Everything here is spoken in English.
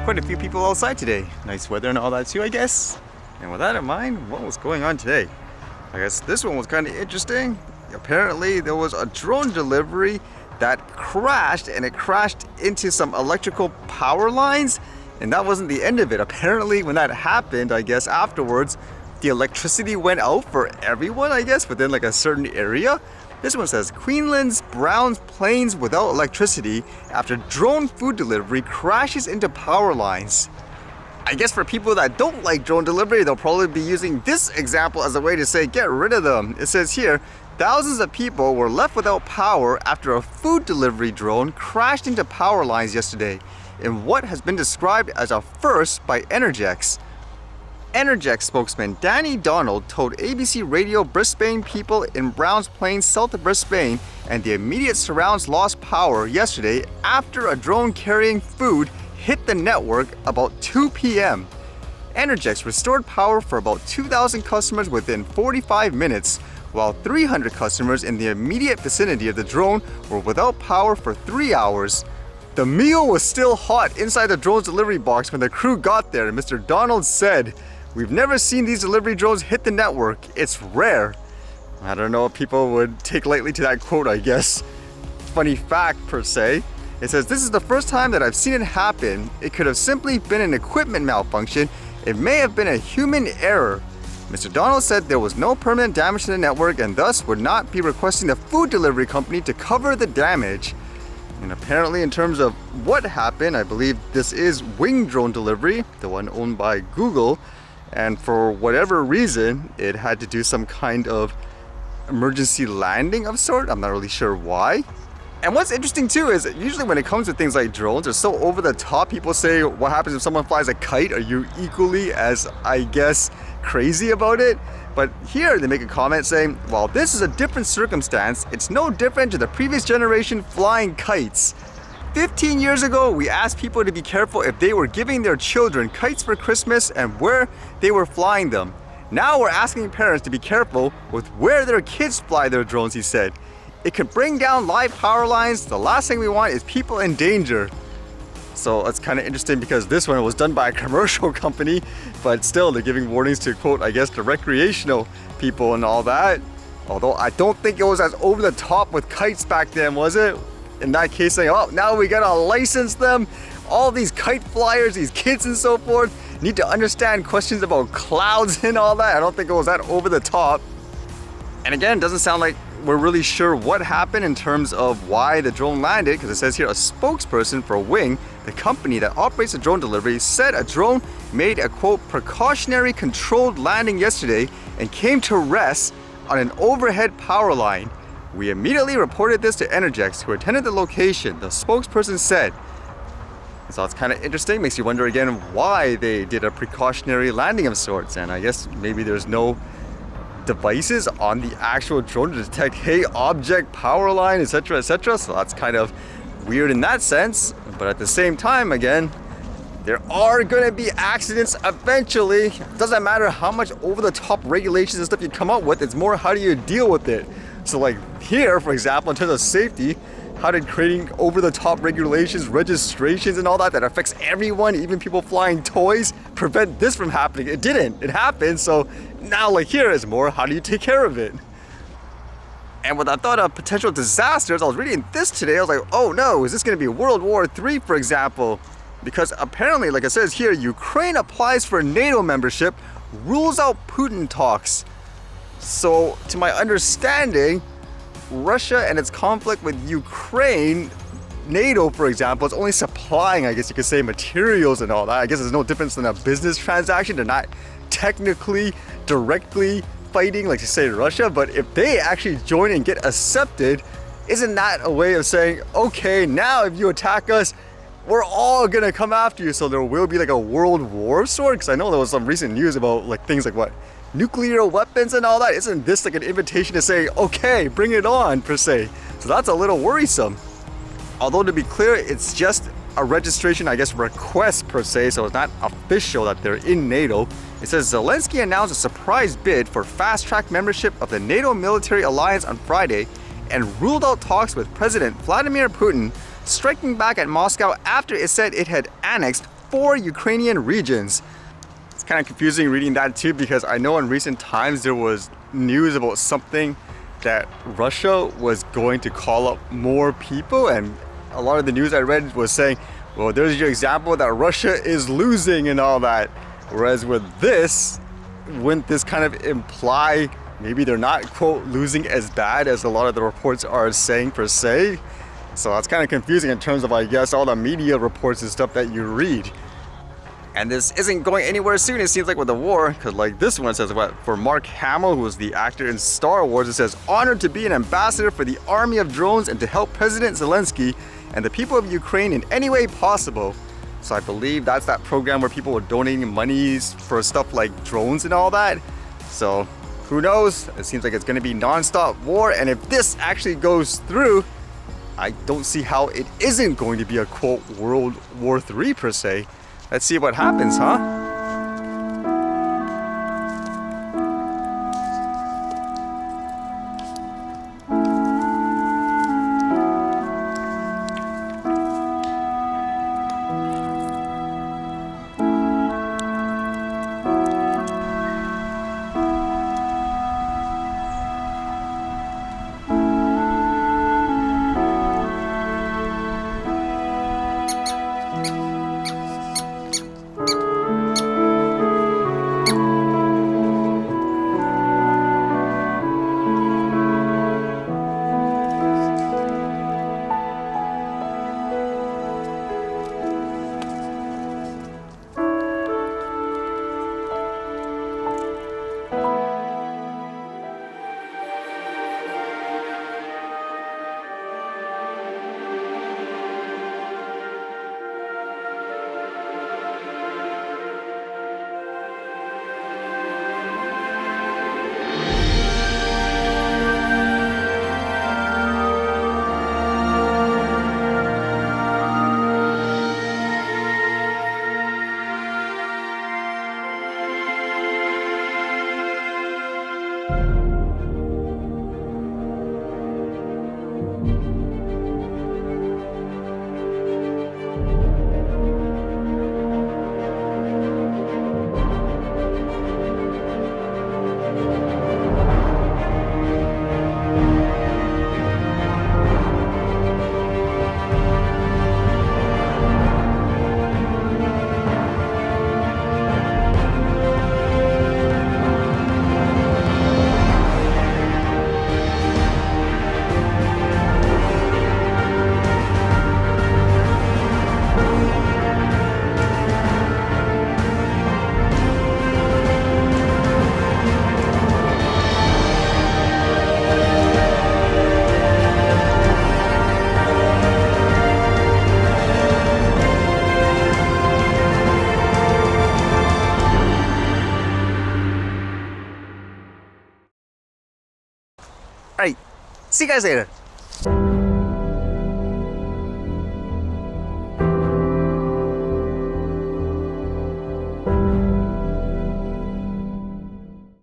quite a few people outside today. Nice weather and all that too, I guess. And with that in mind, what was going on today? I guess this one was kind of interesting. Apparently there was a drone delivery that crashed, and it crashed into some electrical power lines, and that wasn't the end of it. Apparently when that happened, I guess afterwards, the electricity went out for everyone, I guess, within like a certain area. This one says, Queensland's Browns planes without electricity after drone food delivery crashes into power lines. I guess for people that don't like drone delivery, they'll probably be using this example as a way to say, get rid of them. It says here, thousands of people were left without power after a food delivery drone crashed into power lines yesterday in what has been described as a first by Energex. Energex spokesman Danny Donald told ABC Radio Brisbane people in Browns Plains south of Brisbane and the immediate surrounds lost power yesterday after a drone carrying food hit the network about 2 p.m. Energex restored power for about 2,000 customers within 45 minutes, while 300 customers in the immediate vicinity of the drone were without power for 3 hours. The meal was still hot inside the drone's delivery box when the crew got there, and Mr. Donald said, "We've never seen these delivery drones hit the network. It's rare." I don't know if people would take lightly to that quote, I guess. Funny fact, per se. It says, "This is the first time that I've seen it happen. It could have simply been an equipment malfunction. It may have been a human error." Mr. Donald said there was no permanent damage to the network and thus would not be requesting the food delivery company to cover the damage. And apparently in terms of what happened, I believe this is Wing Drone Delivery, the one owned by Google. And for whatever reason, it had to do some kind of emergency landing of sort. I'm not really sure why. And what's interesting too is that usually when it comes to things like drones, they're so over the top. People say, what happens if someone flies a kite? Are you equally as, I guess, crazy about it? But here they make a comment saying, while this is a different circumstance, it's no different to the previous generation flying kites. 15 years ago, we asked people to be careful if they were giving their children kites for Christmas and where they were flying them. Now we're asking parents to be careful with where their kids fly their drones, he said. It could bring down live power lines. The last thing we want is people in danger. So it's kind of interesting because this one was done by a commercial company, but still they're giving warnings to, quote, I guess, the recreational people and all that. Although I don't think it was as over the top with kites back then, was it? In that case, saying, oh, now we gotta license them. All these kite flyers, these kids and so forth, need to understand questions about clouds and all that. I don't think it was that over the top. And again, it doesn't sound like we're really sure what happened in terms of why the drone landed, because it says here a spokesperson for Wing, the company that operates the drone delivery, said a drone made a, quote, precautionary controlled landing yesterday and came to rest on an overhead power line. We immediately reported this to Energex, who attended the location, the spokesperson said. So it's kind of interesting, makes you wonder again why they did a precautionary landing of sorts. And I guess maybe there's no devices on the actual drone to detect, hey, object, power line, etc., etc. So that's kind of weird in that sense. But at the same time, again, there are going to be accidents eventually. It doesn't matter how much over-the-top regulations and stuff you come up with. It's more how do you deal with it. So like here, for example, in terms of safety, how did creating over-the-top regulations, registrations and all that affects everyone, even people flying toys, prevent this from happening? It didn't. It happened. So now like here is more, how do you take care of it? And with that thought of potential disasters, I was reading this today. I was like, oh no, is this going to be World War III, for example? Because apparently, like it says here, Ukraine applies for NATO membership, rules out Putin talks. So to my understanding, Russia and its conflict with Ukraine, NATO, for example, is only supplying, I guess you could say, materials and all that. I guess there's no difference than a business transaction. They're not technically, directly fighting, like you say, Russia. But if they actually join and get accepted, isn't that a way of saying, okay, now if you attack us, we're all gonna come after you? So there will be like a world war of sorts. Because I know there was some recent news about like things like what? Nuclear weapons and all that. Isn't this like an invitation to say, okay, bring it on, per se? So that's a little worrisome. Although to be clear, it's just a registration, I guess, request per se, so it's not official that they're in NATO. It says Zelensky announced a surprise bid for fast-track membership of the NATO military alliance on Friday and ruled out talks with President Vladimir Putin, striking back at Moscow after it said it had annexed 4 Ukrainian regions. It's kind of confusing reading that too, because I know in recent times there was news about something that Russia was going to call up more people, and a lot of the news I read was saying, well, there's your example that Russia is losing and all that. Whereas with this, wouldn't this kind of imply maybe they're not, quote, losing as bad as a lot of the reports are saying per se? So that's kind of confusing in terms of, I guess, all the media reports and stuff that you read. And this isn't going anywhere soon, it seems like, with the war, because like this one says what? For Mark Hamill, who was the actor in Star Wars, it says, honored to be an ambassador for the army of drones and to help President Zelensky and the people of Ukraine in any way possible. So I believe that's that program where people were donating monies for stuff like drones and all that. So who knows? It seems like it's going to be non-stop war, and if this actually goes through, I don't see how it isn't going to be a, quote, World War III per se. Let's see what happens, huh? Alright, see you guys later.